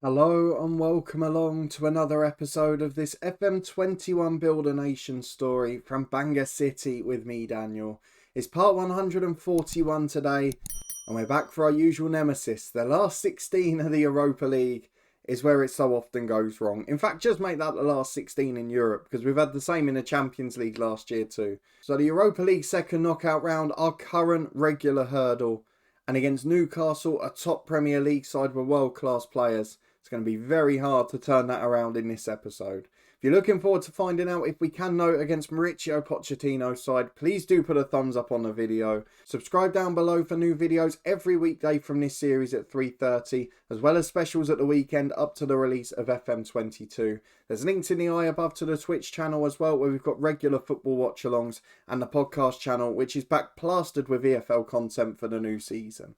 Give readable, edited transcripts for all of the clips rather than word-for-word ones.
Hello and welcome along to another episode of this FM21 Build a Nation story from Bangor City with me, Daniel. It's part 141 today, and we're back for our usual nemesis. The last 16 of the Europa League is where it so often goes wrong. In fact, just make that the last 16 in Europe, because we've had the same in the Champions League last year too. So the Europa League second knockout round, our current regular hurdle, and against Newcastle, a top Premier League side with world-class players. It's going to be very hard to turn that around in this episode. If you're looking forward to finding out if we can note against Mauricio Pochettino's side, please do put a thumbs up on the video. Subscribe down below for new videos every weekday from this series at 3:30, as well as specials at the weekend up to the release of FM22. There's links in the eye above to the Twitch channel as well, where we've got regular football watch-alongs, and the podcast channel, which is back plastered with EFL content for the new season.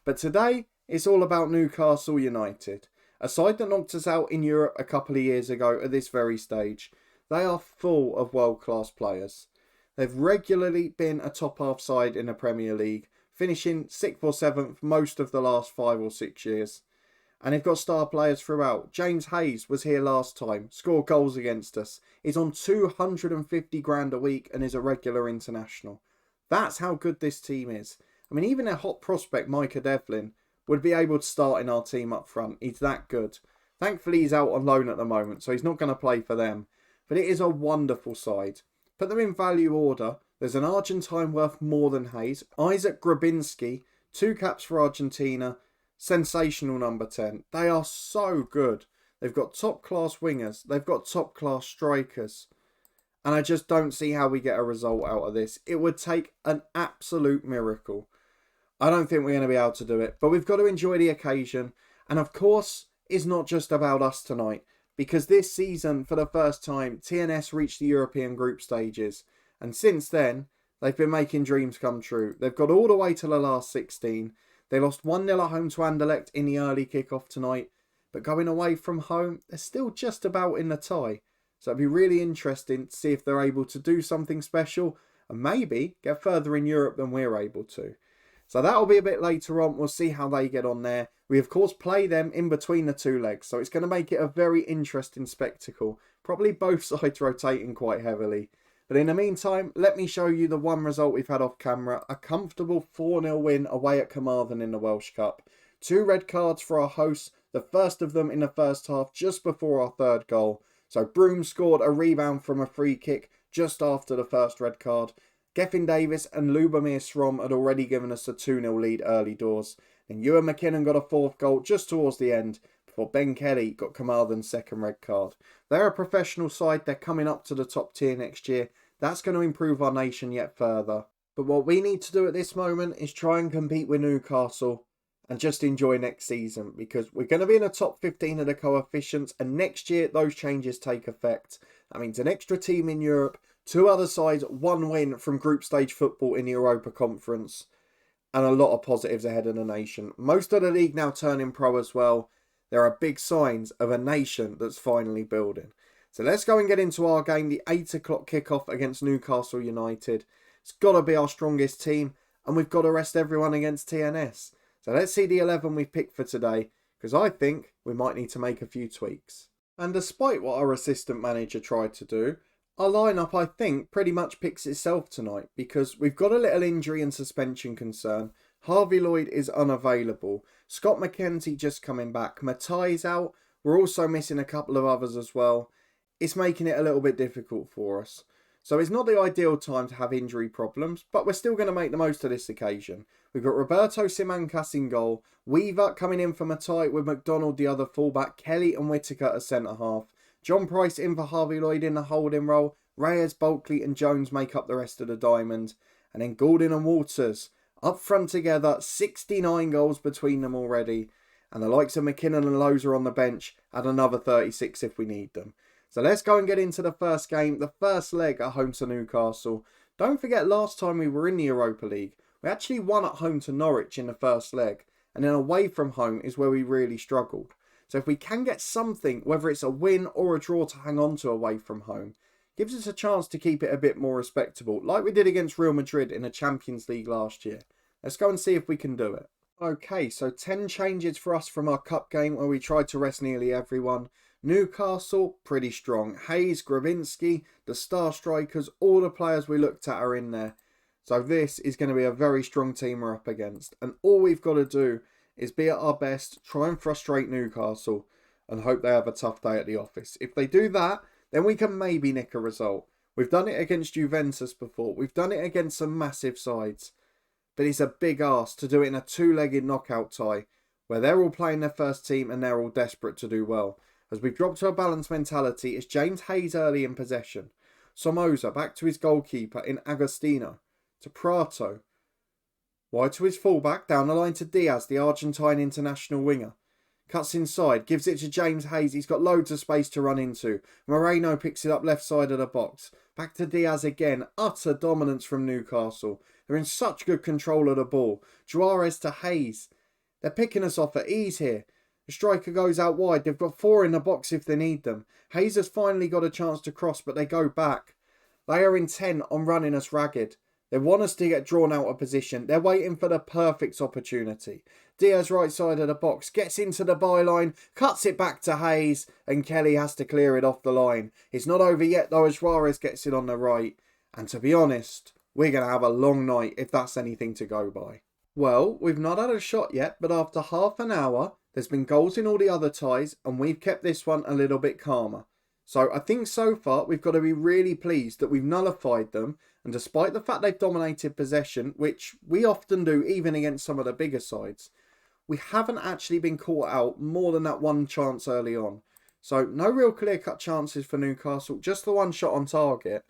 But today, it's all about Newcastle United. A side that knocked us out in Europe a couple of years ago at this very stage. They are full of world-class players. They've regularly been a top-half side in the Premier League, finishing 6th or 7th most of the last 5 or 6 years. And they've got star players throughout. James Hayes was here last time, scored goals against us. He's on 250 grand a week and is a regular international. That's how good this team is. I mean, even their hot prospect, Micah Devlin, would be able to start in our team up front. He's that good. Thankfully, he's out on loan at the moment, so he's not going to play for them. But it is a wonderful side. Put them in value order. There's an Argentine worth more than Hayes. Isaac Grabinski, 2 caps for Argentina. Sensational number 10. They are so good. They've got top-class wingers. They've got top-class strikers. And I just don't see how we get a result out of this. It would take an absolute miracle. I don't think we're going to be able to do it, but we've got to enjoy the occasion. And of course, it's not just about us tonight, because this season, for the first time, TNS reached the European group stages. And since then, they've been making dreams come true. They've got all the way to the last 16. They lost 1-0 at home to Anderlecht in the early kick-off tonight. But going away from home, they're still just about in the tie. So it'll be really interesting to see if they're able to do something special and maybe get further in Europe than we're able to. So that'll be a bit later on. We'll see how they get on there. We, of course, play them in between the 2 legs. So it's going to make it a very interesting spectacle. Probably both sides rotating quite heavily. But in the meantime, let me show you the one result we've had off camera. A comfortable 4-0 win away at Carmarthen in the Welsh Cup. 2 red cards for our hosts. The first of them in the first half, just before our 3rd goal. So Broom scored a rebound from a free kick just after the first red card. Gethin Davis and Lubomir Srom had already given us a 2-0 lead early doors. Then Ewan McKinnon got a 4th goal just towards the end before Ben Kelly got Carmarthen's 2nd red card. They're a professional side. They're coming up to the top tier next year. That's going to improve our nation yet further. But what we need to do at this moment is try and compete with Newcastle and just enjoy next season, because we're going to be in the top 15 of the coefficients, and next year those changes take effect. That means an extra team in Europe, 2 other sides, 1 win from group stage football in the Europa Conference, and a lot of positives ahead of the nation. Most of the league now turning pro as well. There are big signs of a nation that's finally building. So let's go and get into our game, the 8 o'clock kickoff against Newcastle United. It's got to be our strongest team, and we've got to rest everyone against TNS. So let's see the 11 we've picked for today, because I think we might need to make a few tweaks. And despite what our assistant manager tried to do, our lineup, I think, pretty much picks itself tonight, because we've got a little injury and suspension concern. Harvey Lloyd is unavailable. Scott McKenzie just coming back. Mattai's out. We're also missing a couple of others as well. It's making it a little bit difficult for us. So it's not the ideal time to have injury problems, but we're still going to make the most of this occasion. We've got Roberto Simancas in goal. Weaver coming in for Mattai with McDonald the other fullback. Kelly and Whittaker at centre-half. John Price in for Harvey Lloyd in the holding role. Reyes, Bulkley and Jones make up the rest of the diamond. And then Gordon and Walters up front together. 69 goals between them already. And the likes of McKinnon and Lowe's are on the bench. Add another 36 if we need them. So let's go and get into the first game. The first leg at home to Newcastle. Don't forget, last time we were in the Europa League, we actually won at home to Norwich in the first leg. And then away from home is where we really struggled. So if we can get something, whether it's a win or a draw to hang on to away from home, gives us a chance to keep it a bit more respectable, like we did against Real Madrid in the Champions League last year. Let's go and see if we can do it. Okay, so 10 changes for us from our cup game where we tried to rest nearly everyone. Newcastle, pretty strong. Hayes, Gravinsky, the star strikers, all the players we looked at are in there. So this is going to be a very strong team we're up against. And all we've got to do is be at our best, try and frustrate Newcastle, and hope they have a tough day at the office. If they do that, then we can maybe nick a result. We've done it against Juventus before. We've done it against some massive sides. But it's a big ask to do it in a two-legged knockout tie where they're all playing their first team and they're all desperate to do well. As we've dropped to a balanced mentality, it's James Hayes early in possession. Somoza back to his goalkeeper in Agostino. To Prato. Wide to his fullback, down the line to Diaz, the Argentine international winger. Cuts inside, gives it to James Hayes. He's got loads of space to run into. Moreno picks it up left side of the box. Back to Diaz again. Utter dominance from Newcastle. They're in such good control of the ball. Juarez to Hayes. They're picking us off at ease here. The striker goes out wide. They've got 4 in the box if they need them. Hayes has finally got a chance to cross, but they go back. They are intent on running us ragged. They want us to get drawn out of position. They're waiting for the perfect opportunity. Diaz right side of the box, gets into the byline, cuts it back to Hayes, and Kelly has to clear it off the line. It's not over yet though as Juarez gets it on the right. And to be honest, we're going to have a long night if that's anything to go by. Well, we've not had a shot yet, but after half an hour, there's been goals in all the other ties, and we've kept this one a little bit calmer. So I think so far we've got to be really pleased that we've nullified them, and despite the fact they've dominated possession, which we often do even against some of the bigger sides, we haven't actually been caught out more than that one chance early on. So no real clear-cut chances for Newcastle, just the one shot on target.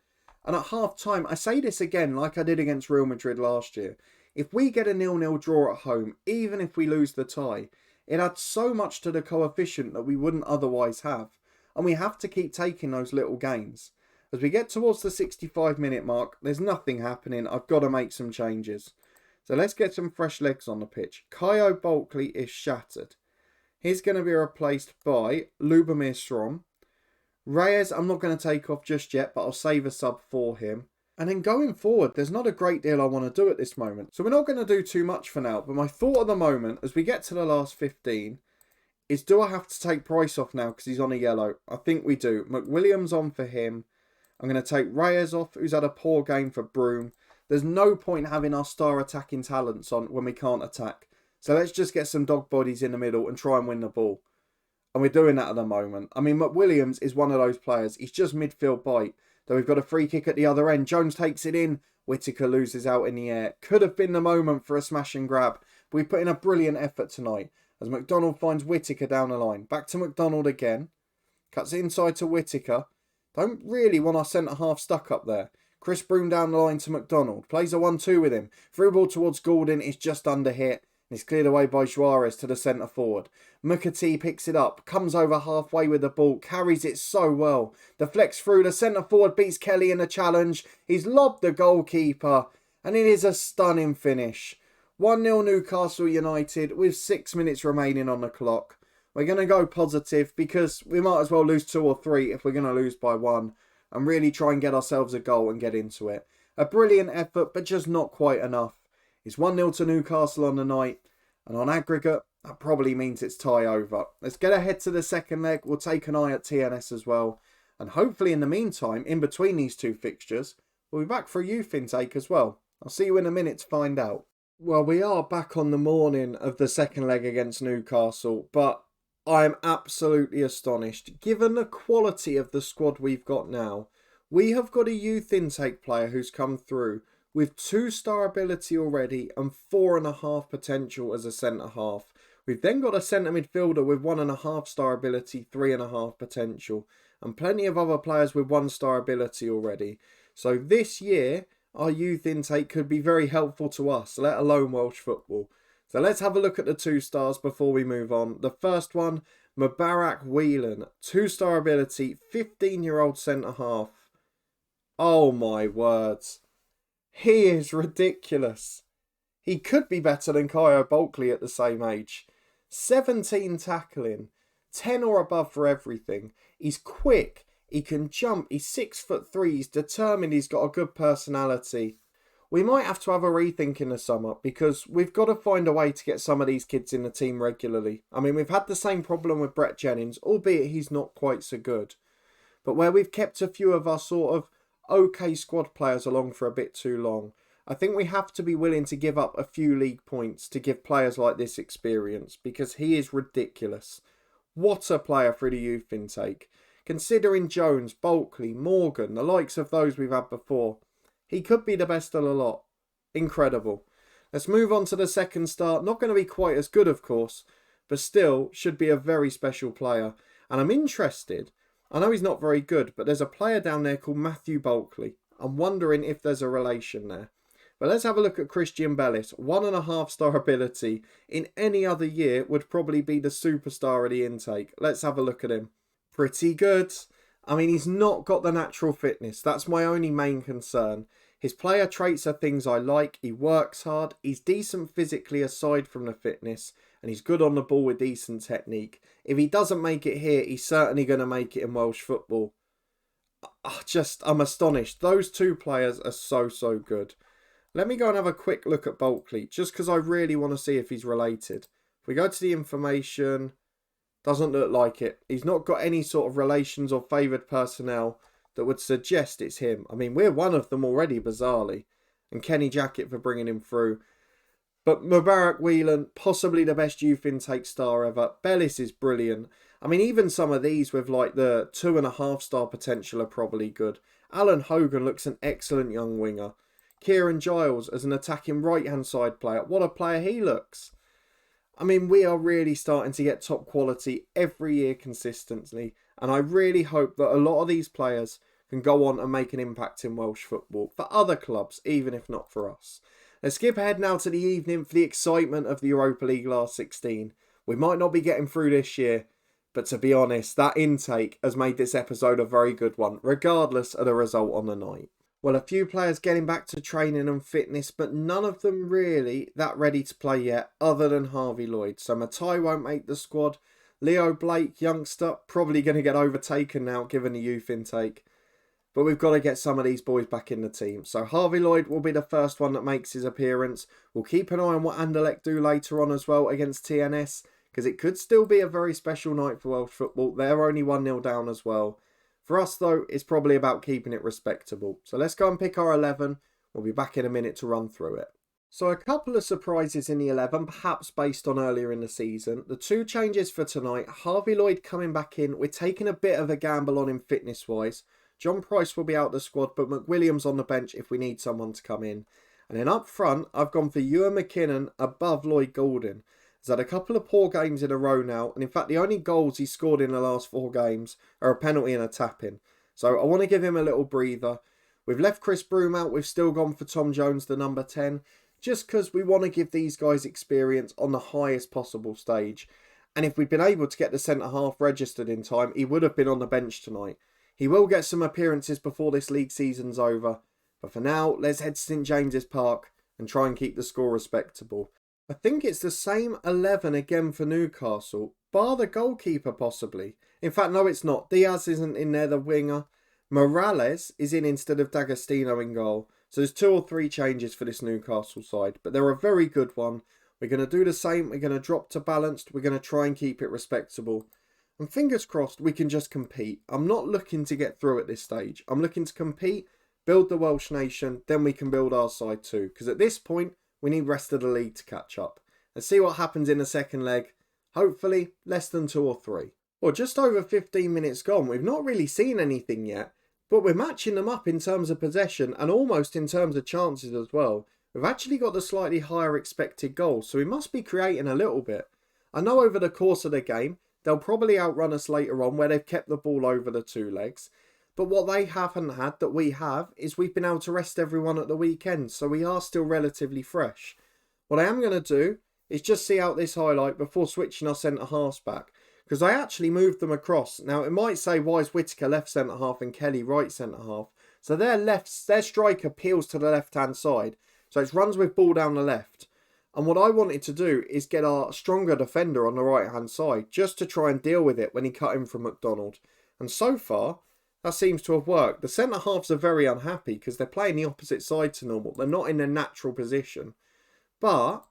And at half-time, I say this again like I did against Real Madrid last year, if we get a 0-0 draw at home, even if we lose the tie, it adds so much to the coefficient that we wouldn't otherwise have. And we have to keep taking those little gains. As we get towards the 65-minute mark, there's nothing happening. I've got to make some changes. So let's get some fresh legs on the pitch. Kyo Bulkley is shattered. He's going to be replaced by Lubomir Srom. Reyes, I'm not going to take off just yet, but I'll save a sub for him. And then going forward, there's not a great deal I want to do at this moment. So we're not going to do too much for now. But my thought at the moment, as we get to the last 15, is do I have to take Price off now because he's on a yellow? I think we do. McWilliams on for him. I'm going to take Reyes off, who's had a poor game for Broom. There's no point having our star attacking talents on when we can't attack. So let's just get some dog bodies in the middle and try and win the ball. And we're doing that at the moment. I mean, McWilliams is one of those players. He's just midfield bite. Though we've got a free kick at the other end. Jones takes it in. Whittaker loses out in the air. Could have been the moment for a smash and grab. But we put in a brilliant effort tonight. As McDonald finds Whittaker down the line. Back to McDonald again. Cuts it inside to Whittaker. Don't really want our centre-half stuck up there. Chris Broom down the line to McDonald. Plays a 1-2 with him. Through ball towards Gordon. It's just under hit. And it's cleared away by Juarez to the centre forward. Mukati picks it up. Comes over halfway with the ball. Carries it so well. Deflects through. The centre forward beats Kelly in the challenge. He's lobbed the goalkeeper. And it is a stunning finish. 1-0 Newcastle United with 6 minutes remaining on the clock. We're going to go positive because we might as well lose 2 or 3 if we're going to lose by 1 and really try and get ourselves a goal and get into it. A brilliant effort, but just not quite enough. It's 1-0 to Newcastle on the night, and on aggregate, that probably means it's tie over. Let's get ahead to the second leg. We'll take an eye at TNS as well. And hopefully in the meantime, in between these two fixtures, we'll be back for a youth intake as well. I'll see you in a minute to find out. Well, we are back on the morning of the second leg against Newcastle, but I am absolutely astonished. Given the quality of the squad we've got now, we have got a youth intake player who's come through with 2-star ability already and 4.5 potential as a centre-half. We've then got a centre midfielder with 1.5-star ability, 3.5 potential, and plenty of other players with 1-star ability already. So this year, our youth intake could be very helpful to us, let alone Welsh football. So let's have a look at the 2 stars before we move on. The first one, Mubarak Whelan. 2-star ability, 15-year-old centre-half. Oh my words. He is ridiculous. He could be better than Kyo Bulkley at the same age. 17 tackling, 10 or above for everything. He's quick, he can jump, he's 6'3", he's determined, he's got a good personality. we might have to have a rethink in the summer because we've got to find a way to get some of these kids in the team regularly. I mean, we've had the same problem with Brett Jennings, albeit he's not quite so good. But where we've kept a few of our sort of okay squad players along for a bit too long, I think we have to be willing to give up a few league points to give players like this experience because he is ridiculous. What a player for the youth intake. Considering Jones, Bulkley, Morgan, the likes of those we've had before, he could be the best of the lot. Incredible. Let's move on to the second start. Not going to be quite as good, of course, but still should be a very special player. And I'm interested. I know he's not very good, but there's a player down there called Matthew Bulkley. I'm wondering if there's a relation there. But let's have a look at Christian Bellis. 1.5 star ability. In any other year would probably be the superstar of the intake. Let's have a look at him. Pretty good. I mean, he's not got the natural fitness. That's my only main concern. His player traits are things I like. He works hard. He's decent physically aside from the fitness. And he's good on the ball with decent technique. If he doesn't make it here, he's certainly going to make it in Welsh football. I'm astonished. Those two players are so good. Let me go and have a quick look at Bulkley, just because I really want to see if he's related. If we go to the information, doesn't look like it. He's not got any sort of relations or favoured personnel that would suggest it's him. I mean, we're one of them already, bizarrely. And Kenny Jackett for bringing him through. But Mubarak Whelan, possibly the best youth intake star ever. Bellis is brilliant. I mean, even some of these with like the 2.5 star potential are probably good. Alan Hogan looks an excellent young winger. Kieran Giles as an attacking right-hand side player. What a player he looks. I mean, we are really starting to get top quality every year consistently. And I really hope that a lot of these players can go on and make an impact in Welsh football. For other clubs, even if not for us. Let's skip ahead now to the evening for the excitement of the Europa League last 16. We might not be getting through this year. But to be honest, that intake has made this episode a very good one, regardless of the result on the night. Well, a few players getting back to training and fitness, but none of them really that ready to play yet, other than Harvey Lloyd. So Matai won't make the squad. Leo Blake, youngster, probably going to get overtaken now, given the youth intake. But we've got to get some of these boys back in the team. So Harvey Lloyd will be the first one that makes his appearance. We'll keep an eye on what Anderlecht do later on as well against TNS, because it could still be a very special night for Welsh football. They're only 1-0 down as well. For us, though, it's probably about keeping it respectable. So let's go and pick our 11. We'll be back in a minute to run through it. So a couple of surprises in the 11, perhaps based on earlier in the season. The two changes for tonight, Harvey Lloyd coming back in. We're taking a bit of a gamble on him fitness-wise. John Price will be out the squad, but McWilliams on the bench if we need someone to come in. And then up front, I've gone for Ewan McKinnon above Lloyd Goulding. He's had a couple of poor games in a row now, and in fact the only goals he's scored in the last 4 games are a penalty and a tap-in. So I want to give him a little breather. We've left Chris Broom out, we've still gone for Tom Jones, the number 10, just because we want to give these guys experience on the highest possible stage. And if we'd been able to get the centre-half registered in time, he would have been on the bench tonight. He will get some appearances before this league season's over. But for now, let's head to St James's Park and try and keep the score respectable. I think it's the same 11 again for Newcastle, bar the goalkeeper possibly. In fact, no, it's not. Diaz isn't in there, the winger. Morales is in instead of D'Agostino in goal. So there's 2 or 3 changes for this Newcastle side, but they're a very good one. We're going to do the same. We're going to drop to balanced. We're going to try and keep it respectable. And fingers crossed we can just compete. I'm not looking to get through at this stage. I'm looking to compete, build the Welsh nation, then we can build our side too. Because at this point, we need rest of the league to catch up. Let's see what happens in the second leg. Hopefully, less than 2 or 3. Well, just over 15 minutes gone. We've not really seen anything yet. But we're matching them up in terms of possession and almost in terms of chances as well. We've actually got the slightly higher expected goals. So we must be creating a little bit. I know over the course of the game, they'll probably outrun us later on where they've kept the ball over the 2 legs. But what they haven't had that we have is we've been able to rest everyone at the weekend. So we are still relatively fresh. What I am going to do is just see out this highlight before switching our centre-halves back. Because I actually moved them across. Now it might say why is Whittaker left centre-half and Kelly right centre-half. So their striker peels to the left-hand side. So it runs with ball down the left. And what I wanted to do is get our stronger defender on the right-hand side. Just to try and deal with it when he cut in from McDonald. And so far, That seems to have worked. The centre-halves are very unhappy because they're playing the opposite side to normal. They're not in their natural position. But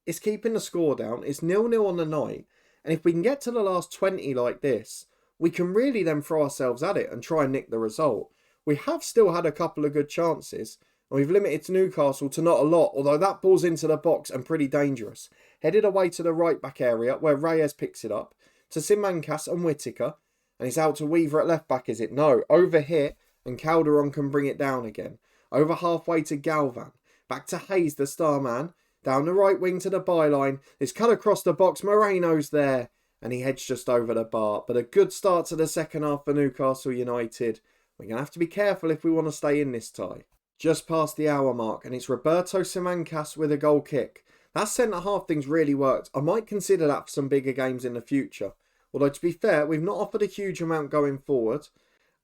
it's keeping the score down. It's 0-0 on the night. And if we can get to the last 20 like this, we can really then throw ourselves at it and try and nick the result. We have still had a couple of good chances. And we've limited Newcastle to not a lot, although that ball's into the box and pretty dangerous. Headed away to the right-back area where Reyes picks it up. To Simancas and Whittaker. And he's out to Weaver at left-back, is it? No. Overhit and Calderon can bring it down again. Over halfway to Galvan. Back to Hayes, the star man. Down the right wing to the byline. It's cut across the box. Moreno's there. And he heads just over the bar. But a good start to the second half for Newcastle United. We're going to have to be careful if we want to stay in this tie. Just past the hour mark. And it's Roberto Simancas with a goal kick. That centre-half thing's really worked. I might consider that for some bigger games in the future. Although, to be fair, we've not offered a huge amount going forward.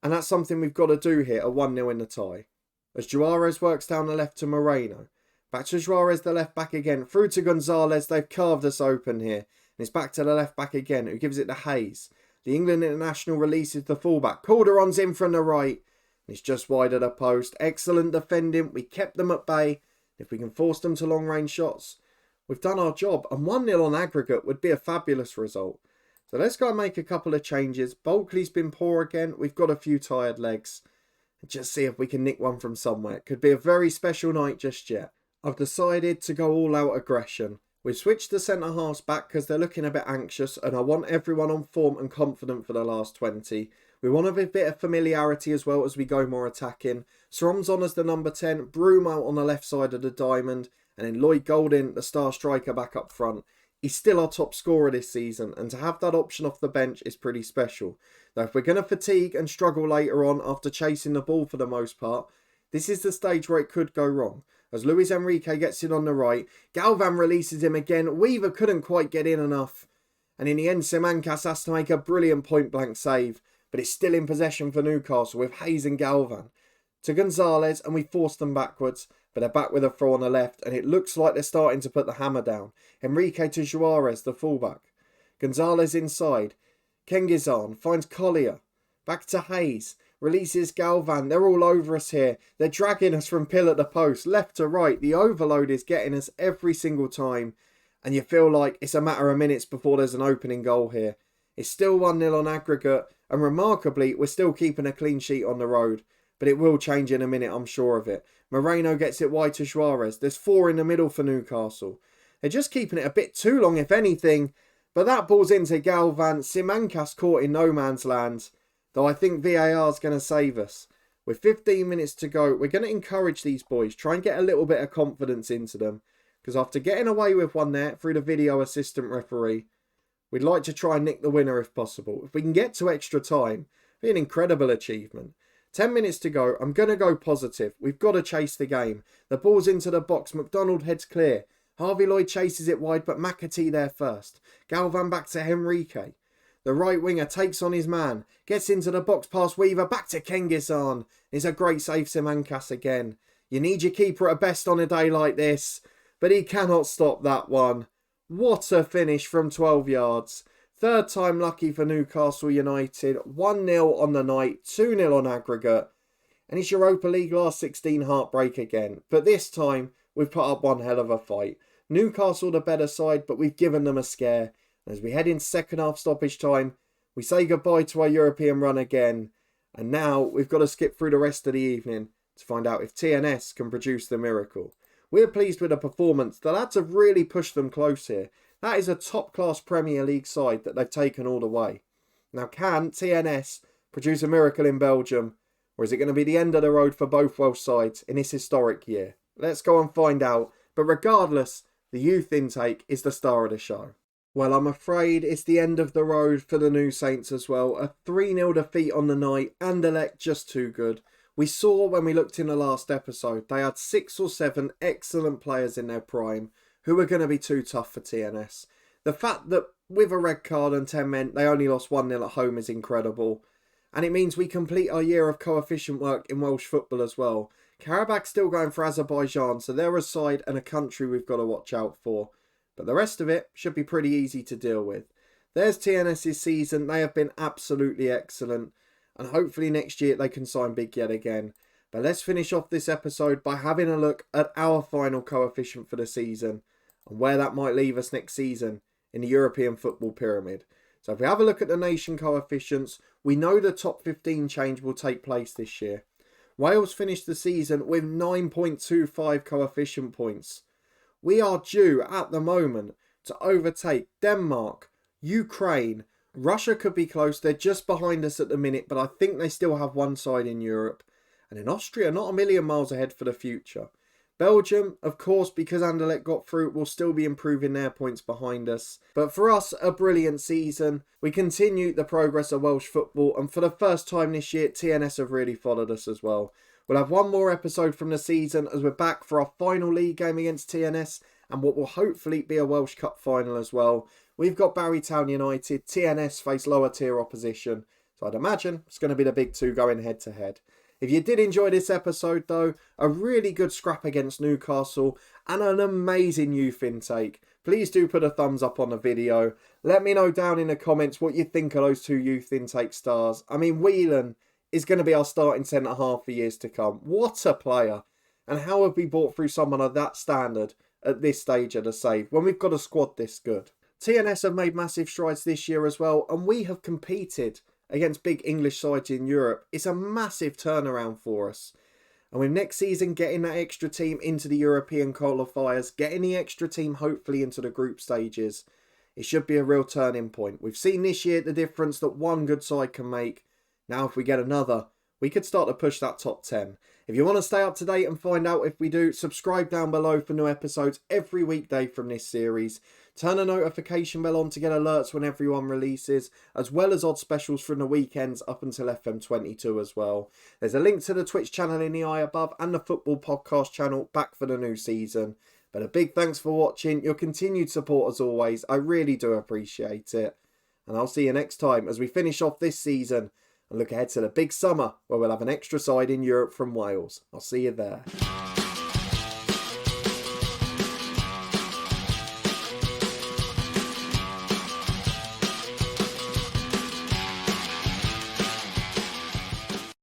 And that's something we've got to do here at 1-0 in the tie. As Juarez works down the left to Moreno. Back to Juarez, the left back again. Through to Gonzalez. They've carved us open here. And it's back to the left back again, who gives it to Hayes. The England international releases the fullback. Calderon's in from the right. And it's just wide of the post. Excellent defending. We kept them at bay. If we can force them to long-range shots, we've done our job. And 1-0 on aggregate would be a fabulous result. So let's go and make a couple of changes. Bulkley's been poor again. We've got a few tired legs. And just see if we can nick one from somewhere. It could be a very special night just yet. I've decided to go all out aggression. We've switched the centre-halves back because they're looking a bit anxious. And I want everyone on form and confident for the last 20. We want a bit of familiarity as well as we go more attacking. Srom's on as the number 10. Broom out on the left side of the diamond. And then Lloyd Golding, the star striker, back up front. He's still our top scorer this season, and to have that option off the bench is pretty special. Though if we're going to fatigue and struggle later on after chasing the ball for the most part, this is the stage where it could go wrong. As Luis Enrique gets it on the right, Galvan releases him again. Weaver couldn't quite get in enough. And in the end, Simancas has to make a brilliant point-blank save. But it's still in possession for Newcastle with Hayes and Galvan. To Gonzalez, and we force them backwards. But they're back with a throw on the left, and it looks like they're starting to put the hammer down. Enrique to Juarez, the fullback. Gonzalez inside. Kengizan finds Collier. Back to Hayes. Releases Galvan. They're all over us here. They're dragging us from pillar to post, left to right. The overload is getting us every single time. And you feel like it's a matter of minutes before there's an opening goal here. It's still 1-0 on aggregate. And remarkably, we're still keeping a clean sheet on the road. But it will change in a minute, I'm sure of it. Moreno gets it wide to Juarez. There's 4 in the middle for Newcastle. They're just keeping it a bit too long, if anything. But that ball's into Galvan. Simancas caught in no man's land. Though I think VAR's going to save us. With 15 minutes to go, we're going to encourage these boys. Try and get a little bit of confidence into them. Because after getting away with one there through the video assistant referee, we'd like to try and nick the winner if possible. If we can get to extra time, it'd be an incredible achievement. 10 minutes to go. I'm going to go positive. We've got to chase the game. The ball's into the box. McDonald heads clear. Harvey Lloyd chases it wide, but McAtee there first. Galvan back to Henrique. The right winger takes on his man. Gets into the box past Weaver. Back to Kengizan. It's a great save, Simancas again. You need your keeper at best on a day like this. But he cannot stop that one. What a finish from 12 yards. Third time lucky for Newcastle United. 1-0 on the night. 2-0 on aggregate. And it's Europa League last 16 heartbreak again. But this time, we've put up one hell of a fight. Newcastle the better side, but we've given them a scare. As we head into second half stoppage time, we say goodbye to our European run again. And now we've got to skip through the rest of the evening to find out if TNS can produce the miracle. We're pleased with the performance. The lads have really pushed them close here. That is a top-class Premier League side that they've taken all the way. Now, can TNS produce a miracle in Belgium? Or is it going to be the end of the road for both Welsh sides in this historic year? Let's go and find out. But regardless, the youth intake is the star of the show. Well, I'm afraid it's the end of the road for the New Saints as well. A 3-0 defeat on the night. Anderlecht just too good. We saw when we looked in the last episode, they had 6 or 7 excellent players in their prime who were going to be too tough for TNS. The fact that with a red card and 10 men, they only lost 1-0 at home is incredible. And it means we complete our year of coefficient work in Welsh football as well. Karabakh still going for Azerbaijan, so they're a side and a country we've got to watch out for. But the rest of it should be pretty easy to deal with. There's TNS's season. They have been absolutely excellent. and hopefully next year they can sign big yet again. But let's finish off this episode by having a look at our final coefficient for the season and where that might leave us next season in the European football pyramid. So if we have a look at the nation coefficients, we know the top 15 change will take place this year. Wales finished the season with 9.25 coefficient points. We are due at the moment to overtake Denmark, Ukraine. Russia could be close. They're just behind us at the minute, but I think they still have one side in Europe. And in Austria, not a million miles ahead for the future. Belgium, of course, because Anderlecht got through, will still be improving their points behind us. But for us, a brilliant season. We continue the progress of Welsh football, and for the first time this year, TNS have really followed us as well. We'll have one more episode from the season as we're back for our final league game against TNS, and what will hopefully be a Welsh Cup final as well. We've got Barrytown United, TNS face lower tier opposition, so I'd imagine it's going to be the big two going head to head. If you did enjoy this episode though, a really good scrap against Newcastle and an amazing youth intake, please do put a thumbs up on the video. Let me know down in the comments what you think of those two youth intake stars. I mean, Whelan is going to be our starting centre half for years to come. What a player. And how have we brought through someone of that standard at this stage of the save when we've got a squad this good? TNS have made massive strides this year as well, and we have competed against big English sides in Europe. It's a massive turnaround for us. And with next season getting that extra team into the European qualifiers, getting the extra team hopefully into the group stages, it should be a real turning point. We've seen this year the difference that one good side can make. Now if we get another, we could start to push that top 10. If you want to stay up to date and find out if we do, subscribe down below for new episodes every weekday from this series. Turn the notification bell on to get alerts when everyone releases, as well as odd specials from the weekends up until FM22 as well. There's a link to the Twitch channel in the eye above and the football podcast channel back for the new season. But a big thanks for watching, your continued support as always, I really do appreciate it. And I'll see you next time as we finish off this season and look ahead to the big summer where we'll have an extra side in Europe from Wales. I'll see you there.